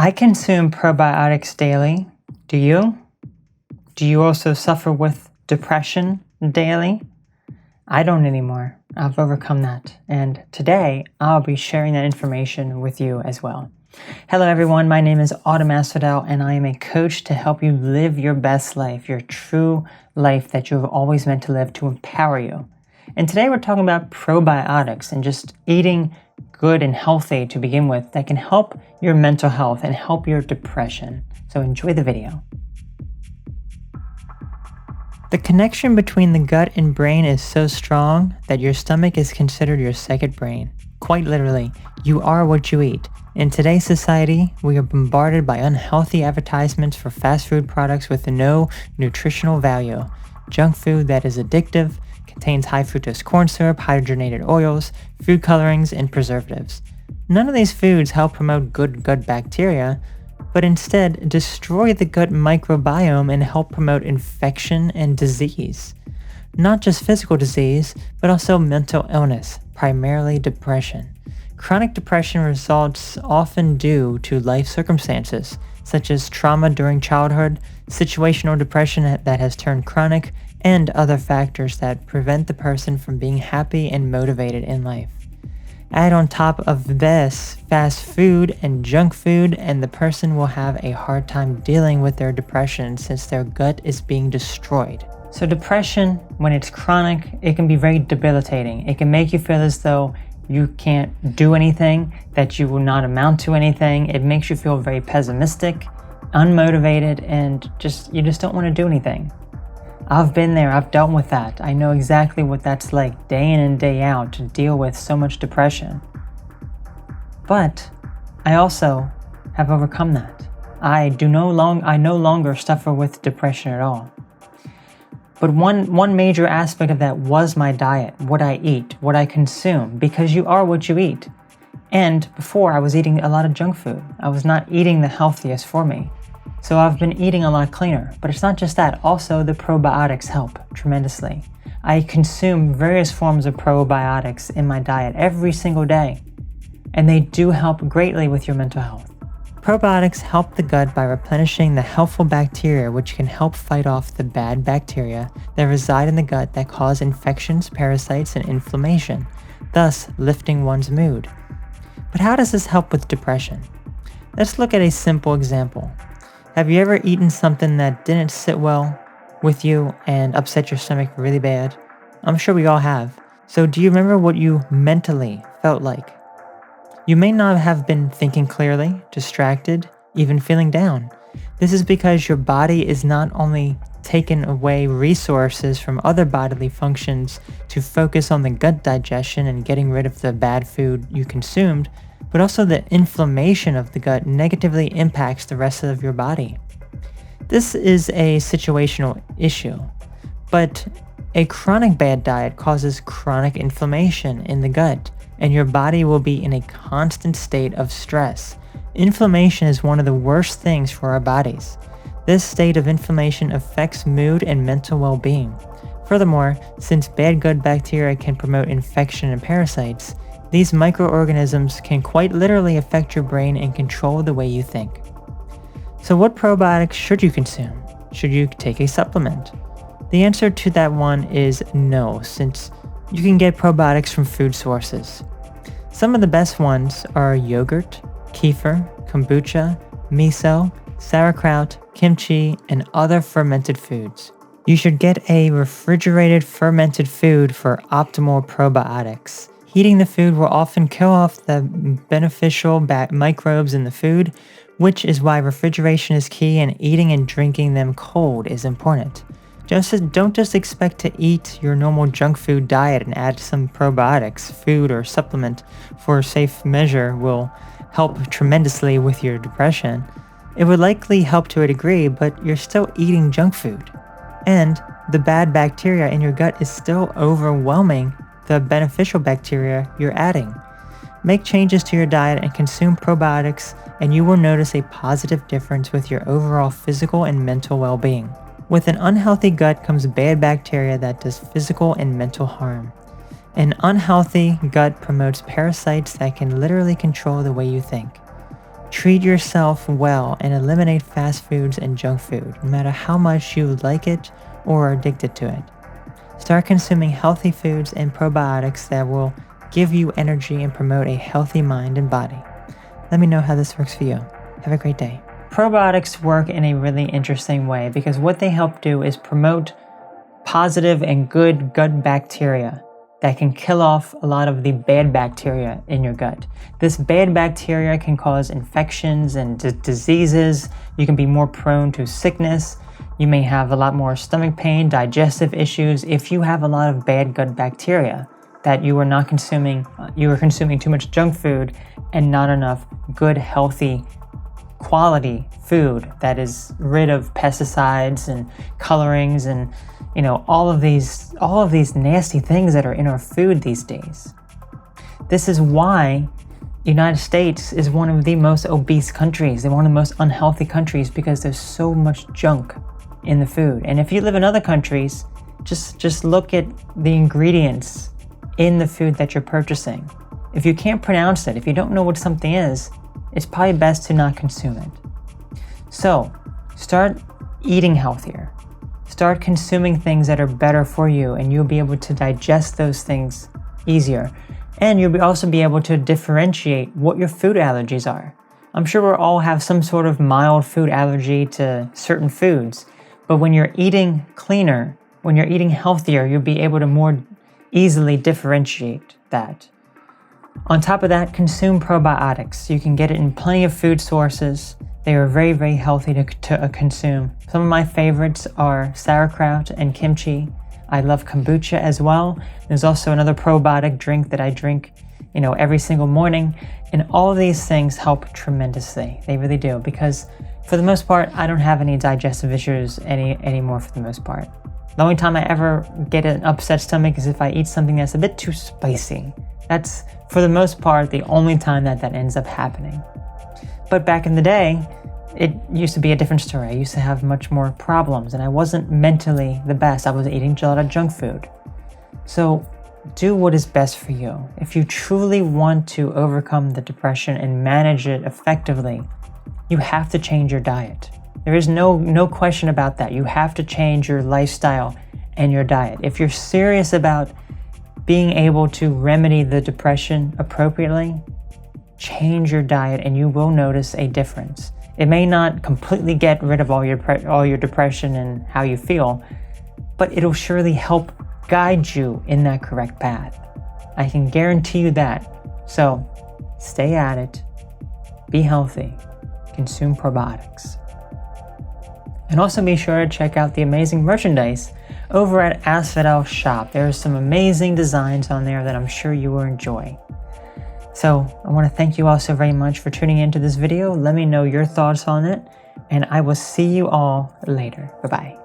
I consume probiotics daily. Do you? Do you also suffer with depression daily? I don't anymore. I've overcome that. And today, I'll be sharing that information with you as well. Hello everyone, my name is Autumn Asphodel, and I am a coach to help you live your best life, your true life that you have always meant to live, to empower you. And today we're talking about probiotics and just eating good and healthy to begin with that can help your mental health and help your depression. So enjoy the video. The connection between the gut and brain is so strong that your stomach is considered your second brain. Quite literally, you are what you eat. In today's society, we are bombarded by unhealthy advertisements for fast food products with no nutritional value. Junk food that is addictive, contains high fructose corn syrup, hydrogenated oils, food colorings, and preservatives. None of these foods help promote good gut bacteria, but instead destroy the gut microbiome and help promote infection and disease. Not just physical disease, but also mental illness, primarily depression. Chronic depression results often due to life circumstances, such as trauma during childhood, situational depression that has turned chronic, and other factors that prevent the person from being happy and motivated in life. Add on top of this fast food and junk food, and the person will have a hard time dealing with their depression since their gut is being destroyed. So depression, when it's chronic, it can be very debilitating. It can make you feel as though you can't do anything, that you will not amount to anything. It makes you feel very pessimistic, unmotivated, and you just don't want to do anything. I've been there, I've dealt with that. I know exactly what that's like day in and day out to deal with so much depression. But I also have overcome that. I no longer suffer with depression at all. But one major aspect of that was my diet, what I eat, what I consume, because you are what you eat. And before I was eating a lot of junk food. I was not eating the healthiest for me. So I've been eating a lot cleaner, but it's not just that. Also, the probiotics help tremendously. I consume various forms of probiotics in my diet every single day, and they do help greatly with your mental health. Probiotics help the gut by replenishing the helpful bacteria, which can help fight off the bad bacteria that reside in the gut that cause infections, parasites, and inflammation, thus lifting one's mood. But how does this help with depression? Let's look at a simple example. Have you ever eaten something that didn't sit well with you and upset your stomach really bad? I'm sure we all have. So do you remember what you mentally felt like? You may not have been thinking clearly, distracted, even feeling down. This is because your body is not only taking away resources from other bodily functions to focus on the gut digestion and getting rid of the bad food you consumed, but also the inflammation of the gut negatively impacts the rest of your body. This is a situational issue, but a chronic bad diet causes chronic inflammation in the gut, and your body will be in a constant state of stress. Inflammation is one of the worst things for our bodies. This state of inflammation affects mood and mental well-being. Furthermore, since bad gut bacteria can promote infection and parasites, these microorganisms can quite literally affect your brain and control the way you think. So what probiotics should you consume? Should you take a supplement? The answer to that one is no, since you can get probiotics from food sources. Some of the best ones are yogurt, kefir, kombucha, miso, sauerkraut, kimchi, and other fermented foods. You should get a refrigerated fermented food for optimal probiotics. Heating the food will often kill off the beneficial microbes in the food, which is why refrigeration is key, and eating and drinking them cold is important. Don't just expect to eat your normal junk food diet and add some probiotics. Food or supplement for a safe measure will help tremendously with your depression. It would likely help to a degree, but you're still eating junk food. And the bad bacteria in your gut is still overwhelming the beneficial bacteria you're adding. Make changes to your diet and consume probiotics, and you will notice a positive difference with your overall physical and mental well-being. With an unhealthy gut comes bad bacteria that does physical and mental harm. An unhealthy gut promotes parasites that can literally control the way you think. Treat yourself well and eliminate fast foods and junk food, no matter how much you like it or are addicted to it. Start consuming healthy foods and probiotics that will give you energy and promote a healthy mind and body. Let me know how this works for you. Have a great day. Probiotics work in a really interesting way because what they help do is promote positive and good gut bacteria that can kill off a lot of the bad bacteria in your gut. This bad bacteria can cause infections and diseases. You can be more prone to sickness. You may have a lot more stomach pain, digestive issues if you have a lot of bad gut bacteria that you are not consuming. You are consuming too much junk food and not enough good, healthy, quality food that is rid of pesticides and colorings and all of these nasty things that are in our food these days. This is why the United States is one of the most obese countries. They're one of the most unhealthy countries because there's so much junk in the food. And if you live in other countries, just look at the ingredients in the food that you're purchasing. If you can't pronounce it, if you don't know what something is, it's probably best to not consume it. So start eating healthier. Start consuming things that are better for you, and you'll be able to digest those things easier. And you'll also be able to differentiate what your food allergies are. I'm sure we all have some sort of mild food allergy to certain foods, but when you're eating cleaner, when you're eating healthier, you'll be able to more easily differentiate that. On top of that, consume probiotics. You can get it in plenty of food sources. They are very, very healthy to consume. Some of my favorites are sauerkraut and kimchi. I love kombucha as well. There's also another probiotic drink that I drink, every single morning. And all of these things help tremendously. They really do, because for the most part, I don't have any digestive issues anymore for the most part. The only time I ever get an upset stomach is if I eat something that's a bit too spicy. That's, for the most part, the only time that ends up happening. But back in the day, it used to be a different story. I used to have much more problems, and I wasn't mentally the best. I was eating a lot of junk food. So do what is best for you. If you truly want to overcome the depression and manage it effectively, you have to change your diet. There is no question about that. You have to change your lifestyle and your diet. If you're serious about being able to remedy the depression appropriately, change your diet and you will notice a difference. It may not completely get rid of all your depression and how you feel, but it'll surely help guide you in that correct path. I can guarantee you that. So stay at it, be healthy, consume probiotics. And also be sure to check out the amazing merchandise over at Asphodel Shop. There are some amazing designs on there that I'm sure you will enjoy. So I want to thank you all so very much for tuning into this video. Let me know your thoughts on it, and I will see you all later. Bye-bye.